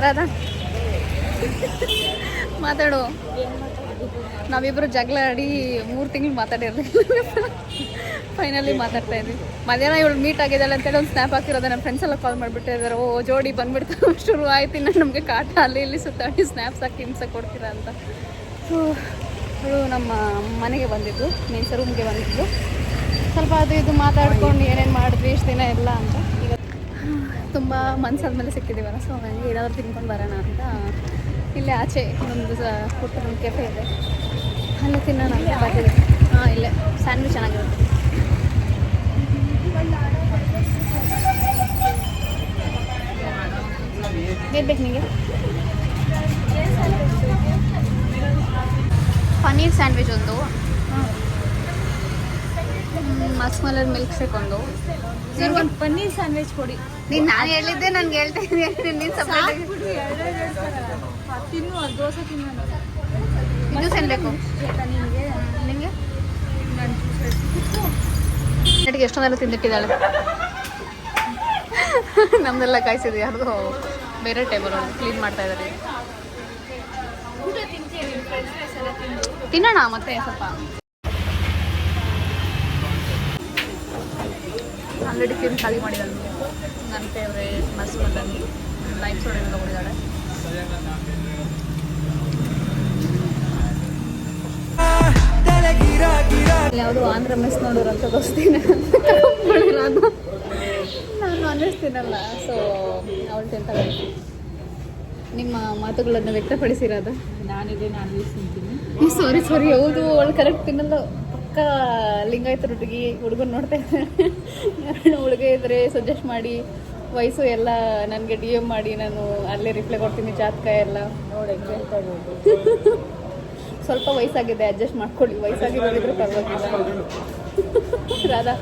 ರಾಧಾ ಮಾತಾಡು. ನಾವಿಬ್ರು ಜಗಳ ಆಡಿ 3 ತಿಂಗಳು ಮಾತಾಡಿರಲಿಲ್ಲ. ಫೈನಲಿ ಮಾತಾಡ್ತಾ ಇದ್ವಿ. ಮಧ್ಯಾಹ್ನ ಇವಳು ಮೀಟ್ ಆಗಿದ್ದಾಳೆ ಅಂತೇಳಿ ಒಂದು ಸ್ನ್ಯಾಪ್ ಹಾಕಿರೋದು. ನನ್ನ ಫ್ರೆಂಡ್ಸ್ ಎಲ್ಲ ಕಾಲ್ ಮಾಡಿಬಿಟ್ಟಿದ್ದಾರೆ, ಓ ಜೋಡಿ ಬಂದ್ಬಿಡ್ತಾ ಶುರು ಆಯ್ತು, ಇನ್ನು ನಮಗೆ ಕಾಟ ಅಲ್ಲಿ ಇಲ್ಲಿ ಸುತ್ತಾಡಿ ಸ್ನ್ಯಾಪ್ಸ್ ಹಾಕಿ ಹಿಂಸೆ ಕೊಡ್ತೀರಾ ಅಂತ. ಸೊ ಅವಳು ನಮ್ಮ ಮನೆಗೆ ಬಂದಿದ್ದು, ಮೀನ್ಸ್ ರೂಮ್ಗೆ ಬಂದಿದ್ದು. ಸ್ವಲ್ಪ ಅದು ಇದು ಮಾತಾಡ್ಕೊಂಡು ಏನೇನು ಮಾಡಿದ್ವಿ ಇಷ್ಟು ದಿನ ಎಲ್ಲ ಅಂತ. ಈಗ ತುಂಬ ಮನ್ಸಾದ್ಮೇಲೆ ಸಿಕ್ಕಿದ್ದೀವಲ್ಲ, ಸೊ ನನಗೆ ಏನಾದರೂ ತಿನ್ಕೊಂಡು ಬರೋಣ ಅಂತ ಇಲ್ಲೇ ಆಚೆ ಒಂದು ಪುಟ್ಟ ಒಂದು ಕೆಫೆ ಇದೆ, ಅಲ್ಲೇ ತಿನ್ನೋಣ ಅಂತ ಬರ್ತೀವಿ. ಹಾಂ, ಇಲ್ಲೇ ಸ್ಯಾಂಡ್ವಿಚ್ ಚೆನ್ನಾಗಿರುತ್ತೆ. ಏನು ಬೇಕು ನಿಮಗೆ? ಪನ್ನೀರ್ ಸ್ಯಾಂಡ್ವಿಚ್ ಒಂದು, ಮಸ್ಮಲರ್ ಮಿಲ್ಕ್ ಶೇಕ್ ಒಂದು. ಸರ್ ಒಂದು ಪನ್ನೀರ್ ಸ್ಯಾಂಡ್ವಿಚ್ ಕೊಡಿ. ನೀನು ನಾನು ಹೇಳಿದ್ದೆ, ನನಗೆ ಹೇಳ್ತಾ ಇದ್ದೀನಿ. ನೀನು ಸಪ್ರೇಟ್ ತಿನ್ನು, ದೋಸೆ ತಿನ್ನೋಣ. ಜ್ಯೂಸ್ ಏನು ಬೇಕು ನಿಮಗೆ? ನಿಮಗೆ ನಾನು ನೆಟ್ಟಿಗೆ ಎಷ್ಟೊಂದೆಲ್ಲ ತಿಂದಿಟ್ಟಿದ್ದಾಳೆ. ನಮ್ದೆಲ್ಲ ಕಾಯಿಸಿದ್ವಿ, ಯಾರ್ದು ಬೇರೆ ಟೇಬಲ್ ಒಂದು ಕ್ಲೀನ್ ಮಾಡ್ತಾ ಇದ್ದಾರೆ. ತಿನ್ನೋಣ ಮತ್ತೆ ಸ್ವಲ್ಪ. ಆಲ್ರೆಡಿ ತಿಂದು ಖಾಲಿ ಮಾಡಿದ್ದಾಳೆ. ನನ್ನ ಫೇವ್ರೇಟ್ ಮಸ್ಮಲನ್ ಲೈಮ್ ಸೋಡಾ ತಗೊಂಡಿದ್ದಾಳೆ. ಯಾವುದು ಆಂಧ್ರ ಮೆಸ್ ನೋಡೋರಂತ ದೋಸ್ತಿನ ನಾನು ಅನ್ನಿಸ್ತೀನಲ್ಲ, ಸೊ ಅವಳು ತಿಂತಾಳೆ. ನಿಮ್ಮ ಮಾತುಗಳನ್ನು ವ್ಯಕ್ತಪಡಿಸಿರೋದು. ನಾನಿದೆ, ನಾನು ತಿಂತೀನಿ. ಸಾರಿ ಹೌದು, ಅವಳು ಕರೆಕ್ಟ್ ತಿನ್ನಲ್ಲ. ಪಕ್ಕ ಲಿಂಗಾಯತ ಹುಡುಗಿ ಹುಡುಗನ ನೋಡ್ತಾ ಇದ್ದಾರೆ. ಯಾರು ಹುಡುಗ ಇದ್ರೆ ಸಜೆಸ್ಟ್ ಮಾಡಿ, ವಯಸ್ಸು ಎಲ್ಲ ನನಗೆ ಡಿ ಎಮ್ ಮಾಡಿ, ನಾನು ಅಲ್ಲೇ ರಿಪ್ಲೈ ಕೊಡ್ತೀನಿ. ಜಾತಕ ಎಲ್ಲ ನೋಡಿ ಕೇಳ್ತಾ ಇರೋದು. ಸ್ವಲ್ಪ ವಯಸ್ಸಾಗಿದೆ, ಅಡ್ಜಸ್ಟ್ ಮಾಡ್ಕೊಳ್ಳಿ. ವಯಸ್ಸಾಗಿರೋದಿದ್ರೆ ಪರವಾಗಿಲ್ಲ. ರಾಧಾ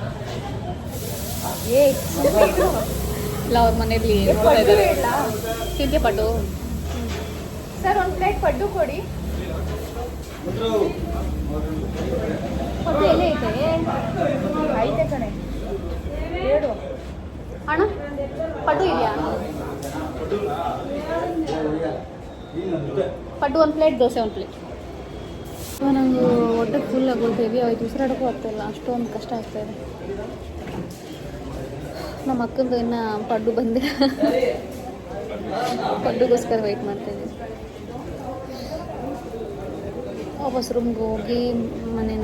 ಇಲ್ಲ, ಅವ್ರ ಮನೇಲಿ ನೋಡ್ತಾ ಇದ್ದಾರೆ. ತಿಂದೆ ಪಡ್ಡು. ಸರ್ ಒಂದು ಪ್ಲೇಟ್ ಪಡ್ಡು ಕೊಡಿ. ಎಲೆ ಐತೆ ಕಣೆ, ಹೇಳು ಅಣ್ಣ. ಪಡ್ಡು ಇದೆಯಾ? ಪಡ್ಡು ಒಂದು ಪ್ಲೇಟ್, ದೋಸೆ ಒಂದು ಪ್ಲೇಟ್. ನಂಗೆ ಹೊಟ್ಟೆ ಫುಲ್ ಆಗೋದು, ಹೆವಿ ಆಯ್ತು, ಉಸಿರಾಡೋಕ್ಕೂ ಆಗ್ತಾಯಿಲ್ಲ, ಅಷ್ಟೊಂದು ಕಷ್ಟ ಆಗ್ತಾಯಿದೆ. ನಮ್ಮ ಅಕ್ಕಂದು ಇನ್ನು ಪಡ್ಡು ಬಂದಿಲ್ಲ, ಪಡ್ಡುಗೋಸ್ಕರ ವೆಯ್ಟ್ ಮಾಡ್ತಾಯಿದ್ದೀವಿ. ವಾಪಸ್ ರೂಮ್ಗೆ ಹೋಗಿ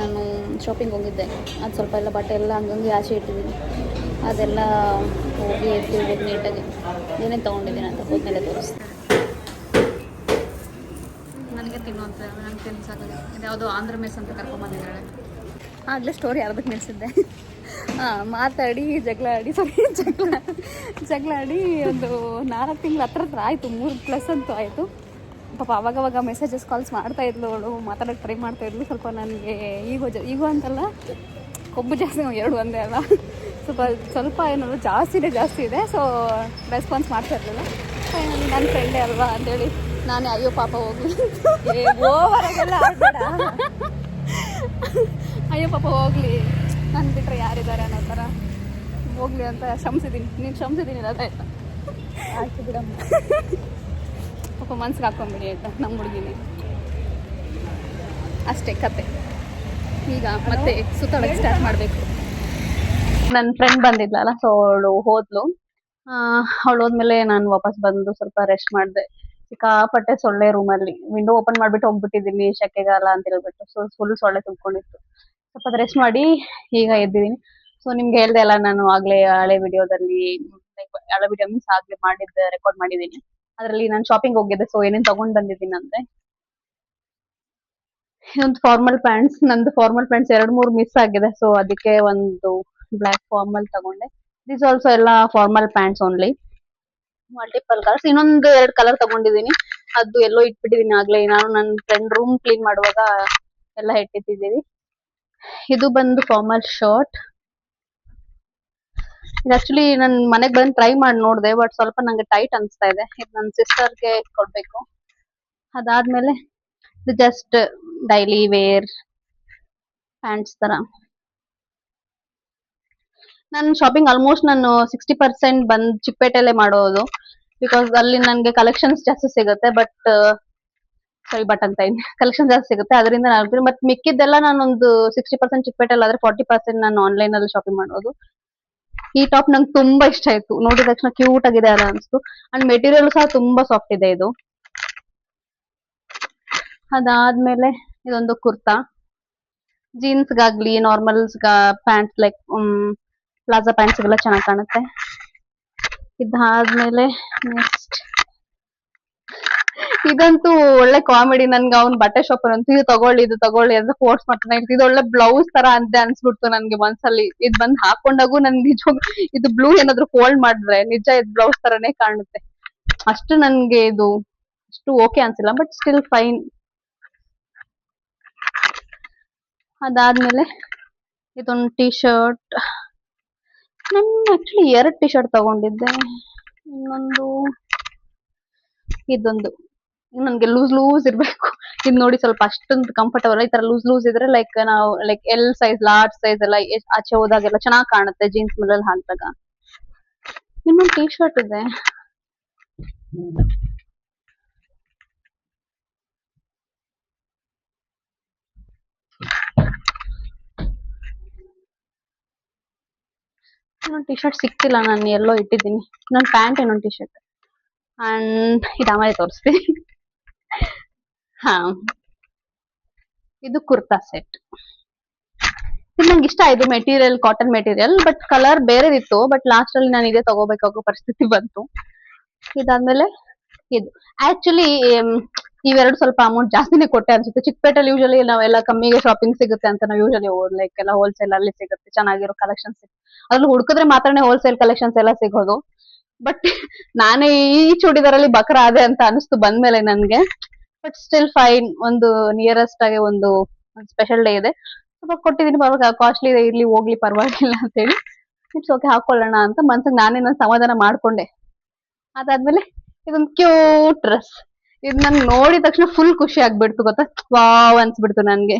ನಾನು ಶಾಪಿಂಗ್ ಹೋಗಿದ್ದೆ. ಅದು ಸ್ವಲ್ಪ ಎಲ್ಲ ಬಟ್ಟೆ ಎಲ್ಲ ಹಂಗಂಗೆ ಆಚೆ ಇಟ್ಟಿದ್ದೀನಿ. ಅದೆಲ್ಲ ಹೋಗಿ ಎತ್ತಿರ್ಬೇಕು ನೀಟಾಗಿ. ಏನೇನು ತೊಗೊಂಡಿದ್ದೀನಿ ಅಂತ ಹೋದ್ಮೇಲೆ ತೋರಿಸ್ತೀನಿ. ನನಗೆ ತಿನ್ನುವಂತ, ನನಗೆ ತಿನ್ನು ಸಾಕಾಗಿದೆ. ಇದು ಯಾವುದೋ ಆಂಧ್ರ ಮೆಸ್ ಅಂತ ಕರ್ಕೊಂಬಂದಿದ್ದಾಳೆ. ಆಗಲೇ ಸ್ಟೋರಿ ಅರ್ಧಕ್ಕೆ ನಿಲ್ಲಿಸಿದ್ದೆ. ಮಾತಾಡಿ ಜಗಳ ಆಡಿ ಒಂದು 4 ತಿಂಗಳು ಹತ್ರ ಆಯಿತು, 3+ ಅಂತೂ ಆಯಿತು. ಪಾಪ ಅವಾಗವಾಗ ಮೆಸೇಜಸ್ ಕಾಲ್ಸ್ ಮಾಡ್ತಾಯಿದ್ಲು ಅವಳು, ಮಾತಾಡೋಕ್ಕೆ ಟ್ರೈ ಮಾಡ್ತಾಯಿದ್ಲು. ಸ್ವಲ್ಪ ನನಗೆ ಈಗೋ ಅಂತಲ್ಲ, ಕೊಬ್ಬು ಜಾಸ್ತಿ, 2 ಒಂದೇ ಅಲ್ಲ, ಸ್ವಲ್ಪ ಏನಾದ್ರು ಜಾಸ್ತಿ ಇದೆ. ಸೊ ರೆಸ್ಪಾನ್ಸ್ ಮಾಡ್ತಾ ಇರಲಿಲ್ಲ. ಫೈನಲಿ ನನ್ನ ಫ್ರೆಂಡೇ ಅಲ್ವಾ ಅಂತೇಳಿ ನಾನೇ ಅಯ್ಯೋ ಪಾಪ ಹೋಗಲಿ, ಓವರಾಗೆಲ್ಲ ಆಡ್ಬೇಡ. ಅಯ್ಯೋ ಪಾಪ ಹೋಗಲಿ, ನನ್ನ ಬಿಟ್ಟರೆ ಯಾರಿದ್ದಾರೆ ಅನ್ನೋ ಥರ ಹೋಗಲಿ ಅಂತ ಕ್ಷಮಿಸಿದ್ದೀನಿ. ನೀನು ಕ್ಷಮಿಸಿದ್ದೀನಿ ಆಯ್ತಾ? ಆಯ್ತು ಬಿಡಮ್ಮ. ಪಾಪ ಮನ್ಸಿಗೆ ಹಾಕ್ಕೊಂಬಿಡಿ ಆಯಿತಾ, ನಮ್ಮ ಹುಡುಗಿನೇ. ಅಷ್ಟೇ ಕತೆ. ಈಗ ಮತ್ತೆ ಸುತ್ತಾಡೋಕ್ಕೆ ಸ್ಟಾರ್ಟ್ ಮಾಡಬೇಕು. ನನ್ನ ಫ್ರೆಂಡ್ ಬಂದಿದ್ಲಲ್ಲ, ಸೊ ಅವಳು ಹೋದ್ಲು. ಅವಳು ಹೋದ್ಮೇಲೆ ನಾನು ವಾಪಸ್ ಬಂದು ಸ್ವಲ್ಪ ರೆಸ್ಟ್ ಮಾಡಿದೆ. ಸಿಕ್ಕಾಪಟ್ಟೆ ಸೊಳ್ಳೆ ರೂಮಲ್ಲಿ. ವಿಂಡೋ ಓಪನ್ ಮಾಡಿಬಿಟ್ಟು ಹೋಗ್ಬಿಟ್ಟಿದ್ದೀನಿ, ಶೆಕೆಗಾಲ ಅಂತ ಹೇಳ್ಬಿಟ್ಟು. ಸೊ ಫುಲ್ ಸೊಳ್ಳೆ ತುಂಬಿಕೊಂಡಿತ್ತು. ಸ್ವಲ್ಪ ರೆಸ್ಟ್ ಮಾಡಿ ಈಗ ಎದ್ದಿದ್ದೀನಿ. ಸೊ ನಿಮ್ಗೆ ಹೇಳ್ದೆ ಅಲ್ಲ, ನಾನು ಆಗಲೇ ಹಳೆ ವಿಡಿಯೋದಲ್ಲಿ, ಹಳೆ ವಿಡಿಯೋ ಮೀನ್ಸ್ ಆಗಲೇ ಮಾಡಿದ್ದೆ, ರೆಕಾರ್ಡ್ ಮಾಡಿದ್ದೀನಿ. ಅದರಲ್ಲಿ ನಾನು ಶಾಪಿಂಗ್ ಹೋಗಿದ್ದೆ. ಸೊ ಏನೇನು ತಗೊಂಡು ಬಂದಿದ್ದೀನಿ ಅಂದರೆ, ಇದೊಂದು ಫಾರ್ಮಲ್ ಪ್ಯಾಂಟ್ಸ್. ನಂದು ಫಾರ್ಮಲ್ ಪ್ಯಾಂಟ್ಸ್ 2-3 ಮಿಸ್ ಆಗಿದೆ. ಸೊ ಅದಕ್ಕೆ ಒಂದು ಬ್ಲ್ಯಾಕ್ ಫಾರ್ಮಲ್ ತಗೊಂಡೆ. ದಿಸ್ ಆಲ್ಸೋ ಎಲ್ಲ formal pants only, multiple colours. ಇನ್ನೊಂದು 2 ಕಲರ್ ತಗೊಂಡಿದ್ದೀನಿ, ಅದು ಎಲ್ಲೋ ಇಟ್ಬಿಟ್ಟಿದ್ದೀನಿ ಆಗ್ಲೇ. ನಾನು ನನ್ನ ಫ್ರೆಂಡ್ ರೂಮ್ ಕ್ಲೀನ್ ಮಾಡುವಾಗ ಎಲ್ಲ ಇಟ್ಟಿಟ್ಟಿದ್ದೀವಿ. ಇದು ಬಂದು ಫಾರ್ಮಲ್ ಶರ್ಟ್. ಇದು ಆಕ್ಚುಲಿ ನಾನು ಮನೆಗೆ ಬಂದು ಟ್ರೈ ಮಾಡಿ ನೋಡಿದೆ, ಬಟ್ ಸ್ವಲ್ಪ ನಂಗೆ ಟೈಟ್ ಅನಿಸ್ತಾ ಇದೆ. ಇದು ನನ್ನ ಸಿಸ್ಟರ್ಗೆ ಕೊಡಬೇಕು. ಅದಾದ್ಮೇಲೆ ಇದು ಜಸ್ಟ್ ಡೈಲಿ ವೇರ್ ಪ್ಯಾಂಟ್ಸ್ ತರ. ನನ್ನ ಶಾಪಿಂಗ್ ಆಲ್ಮೋಸ್ಟ್ ನಾನು 60% ಬಂದು ಚಿಕ್ಕಪೇಟೆಲ್ಲೇ ಮಾಡೋದು. ಬಿಕಾಸ್ ಅಲ್ಲಿ ನನಗೆ ಕಲೆಕ್ಷನ್ಸ್ ಜಾಸ್ತಿ ಸಿಗುತ್ತೆ. ಬಟ್ ಅಂತ ಇದೆ, ಕಲೆಕ್ಷನ್ ಜಾಸ್ತಿ ಸಿಗುತ್ತೆ, ಅದರಿಂದ ನಾನು ಬಟ್ ಮಿಕ್ಕಿದ್ದೆಲ್ಲ ನಾನೊಂದು 60% ಚಿಕ್ಕಪೇಟೆಲ್ ಆದ್ರೆ 40% ನಾನು ಆನ್ಲೈನ್ ಅಲ್ಲಿ ಶಾಪಿಂಗ್ ಮಾಡೋದು. ಈ ಟಾಪ್ ನಂಗೆ ತುಂಬಾ ಇಷ್ಟ ಆಯ್ತು, ನೋಡಿದ ತಕ್ಷಣ ಕ್ಯೂಟ್ ಆಗಿದೆ ಅಲ್ಲ ಅನ್ಸ್ತು. ಅಂಡ್ ಮೆಟೀರಿಯಲ್ ಸಹ ತುಂಬಾ ಸಾಫ್ಟ್ ಇದೆ ಇದು. ಅದಾದ್ಮೇಲೆ ಇದೊಂದು ಕುರ್ತಾ, ಜೀನ್ಸ್ಗಾಗ್ಲಿ normals pants like palazzo pants ಗೆಲ್ಲ ಚೆನ್ನಾಗಿ ಕಾಣುತ್ತೆ. ಇದಾದ್ಮೇಲೆ ನೆಕ್ಸ್ಟ್ ಇದಂತೂ ಒಳ್ಳೆ ಕಾಮಿಡಿ. ನನ್ಗೆ ಅವ್ನ್ ಬಟ್ಟೆ ಶಾಪ್ ಅಂತೂ ಇದು ತಗೊಳ್ಳಿ ಅಂತ ಫೋರ್ಸ್ ಮಾಡ್ತಾನೆ. ಇದು ಒಳ್ಳೆ ಬ್ಲೌಸ್ ತರ ಅಂತ ಅನ್ಸ್ಬಿಡ್ತು ನನ್ಗೆ ಮನ್ಸಲ್ಲಿ. ಇದ್ ಬಂದ್ ಹಾಕೊಂಡಾಗು ನನ್ಗೆ ನಿಜ ಇದು ಬ್ಲೂ ಏನಾದ್ರು ಫೋಲ್ಡ್ ಮಾಡಿದ್ರೆ ನಿಜ ಇದು ಬ್ಲೌಸ್ ತರಾನೇ ಕಾಣುತ್ತೆ. ಅಷ್ಟು ನನ್ಗೆ ಇದು ಅಷ್ಟು ಓಕೆ ಅನ್ಸಿಲ್ಲ, ಬಟ್ ಸ್ಟಿಲ್ ಫೈನ್. ಅದಾದ್ಮೇಲೆ ಇದೊಂದು ಟಿ ಶರ್ಟ್. ನಾನು ಆಕ್ಚುಲಿ 2 ಟಿ ಶರ್ಟ್ ತಗೊಂಡಿದ್ದೆ. ಇನ್ನೊಂದು ಇದೊಂದು ನನ್ಗೆ ಲೂಸ್ ಇರ್ಬೇಕು. ಇದು ನೋಡಿ ಸ್ವಲ್ಪ ಅಷ್ಟೊಂದು ಕಂಫರ್ಟಬಲ್. ಈ ತರ ಲೂಸ್ ಇದ್ರೆ ಲೈಕ್ ನಾವು like L size large size ಎಲ್ಲ ಆಚೆ ಹೋದಾಗೆಲ್ಲ ಚೆನ್ನಾಗಿ ಕಾಣುತ್ತೆ ಜೀನ್ಸ್ ಮೇಲೆ ಹಾಕಿದಾಗ. ಇನ್ನೊಂದು ಟಿ ಶರ್ಟ್ ಇದೆ, ಇನ್ನೊಂದು ಟಿ ಶರ್ಟ್ ಸಿಕ್ತಿಲ್ಲ, ನಾನು ಎಲ್ಲೋ ಇಟ್ಟಿದ್ದೀನಿ. ಇನ್ನೊಂದು ಪ್ಯಾಂಟ್, ಇನ್ನೊಂದು ಟಿ ಶರ್ಟ್, ಅಂಡ್ ಇದು ಆಮೇಲೆ ತೋರಿಸ್ತೀನಿ. ಹಾ, ಇದು ಕುರ್ತಾ ಸೆಟ್. ಇದು ನಂಗೆ ಇಷ್ಟ ಆಯ್ತು, material cotton material, but colour ಬೇರೆದಿತ್ತು. ಬಟ್ ಲಾಸ್ಟ್ ಅಲ್ಲಿ ನಾನು ಇದೇ ತಗೋಬೇಕಾಗೋ ಪರಿಸ್ಥಿತಿ ಬಂತು. ಇದಾದ್ಮೇಲೆ ಇದು ಆಕ್ಚುಲಿ ಇವೆರಡು ಸ್ವಲ್ಪ ಅಮೌಂಟ್ ಜಾಸ್ತಿನೇ ಕೊಟ್ಟೆ ಅನ್ಸುತ್ತೆ. ಚಿಕ್ಕಪೇಟೆಲ್ ಯೂಶಲಿ ನಾವೆಲ್ಲ ಕಮ್ಮಿಗೆ ಶಾಪಿಂಗ್ ಸಿಗುತ್ತೆ ಅಂತ ನಾವು ಯೂಶಲಿ ಲೈಕ್ ಎಲ್ಲ ಹೋಲ್ಸೇಲ್ ಅಲ್ಲಿ ಸಿಗುತ್ತೆ, ಚೆನ್ನಾಗಿರೋ ಕಲೆಕ್ಷನ್ಸ್. ಅದ್ರಲ್ಲಿ ಹುಡುಕಿದ್ರೆ ಮಾತ್ರನೇ ಹೋಲ್ಸೇಲ್ ಕಲೆಕ್ಷನ್ಸ್ ಎಲ್ಲ ಸಿಗೋದು. ಬಟ್ ನಾನೇ ಈ ಚೂಡಿದಾರಲ್ಲಿ ಬಕ್ರ ಆದೆ ಅಂತ ಅನಿಸ್ತು ಬಂದ್ಮೇಲೆ ನನ್ಗೆ. ಬಟ್ ಸ್ಟಿಲ್ ಫೈನ್, ಒಂದು ನಿಯರೆಸ್ಟ್ ಆಗಿ ಒಂದು ಸ್ಪೆಷಲ್ ಡೇ ಇದೆ, ಸ್ವಲ್ಪ ಕೊಟ್ಟಿದ್ದೀನಿ, ಪರವಾಗಿಲ್ಲ, ಕಾಸ್ಟ್ಲಿ ಇದೆ, ಇರ್ಲಿ ಹೋಗ್ಲಿ ಪರವಾಗಿಲ್ಲ ಅಂತೇಳಿ ಇಟ್ಸ್ ಓಕೆ ಹಾಕೊಳ್ಳೋಣ ಅಂತ ಮನ್ಸಿಗೆ ನಾನೇ ನನ್ನ ಸಮಾಧಾನ ಮಾಡ್ಕೊಂಡೆ. ಅದಾದ್ಮೇಲೆ ಇದೊಂದು ಕ್ಯೂಟ್ ಡ್ರೆಸ್. ಇದು ನನ್ ನೋಡಿದ ತಕ್ಷಣ ಫುಲ್ ಖುಷಿ ಆಗ್ಬಿಡ್ತು ಗೊತ್ತಾ, ವಾವ್ ಅನ್ಸ್ಬಿಡ್ತು ನನ್ಗೆ.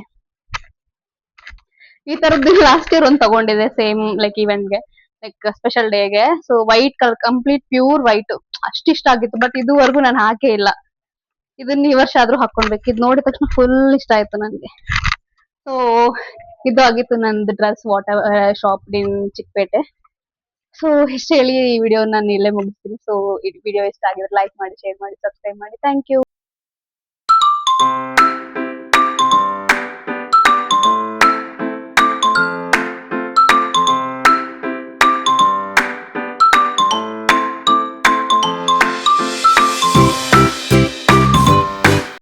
ಈ ತರದ್ದು ಲಾಸ್ಟ್ ಇಯರ್ ಒಂದು ತಗೊಂಡಿದೆ ಸೇಮ್ ಲೈಕ್ ಇವೆಂಟ್ಗೆ, ಲೈಕ್ ಸ್ಪೆಷಲ್ ಡೇಗೆ. So white colour, complete pure white, ಅಷ್ಟು ಇಷ್ಟ ಆಗಿತ್ತು. ಬಟ್ ಇದುವರೆಗೂ ನಾನು ಹಾಕೇ ಇಲ್ಲ. ಇದನ್ನ ಈ ವರ್ಷ ಆದ್ರೂ ಹಾಕೊಳ್ಬೇಕು. ಇದು ನೋಡಿದ ತಕ್ಷಣ ಫುಲ್ ಇಷ್ಟ ಆಯ್ತು ನನ್ಗೆ. ಸೊ ಇದು ಆಗಿತ್ತು ನಂದು dress shop in Chickpet. So ಇಷ್ಟು ಹೇಳಿ ಈ ವಿಡಿಯೋ ನಾನು ಇಲ್ಲೇ ಮುಗಿಸ್ತೀನಿ. ಸೊ ಈ ವಿಡಿಯೋ ಇಷ್ಟ ಆಗಿದ್ರೆ ಲೈಕ್ ಮಾಡಿ, ಶೇರ್ ಮಾಡಿ, ಸಬ್ಸ್ಕ್ರೈಬ್ ಮಾಡಿ. Thank you.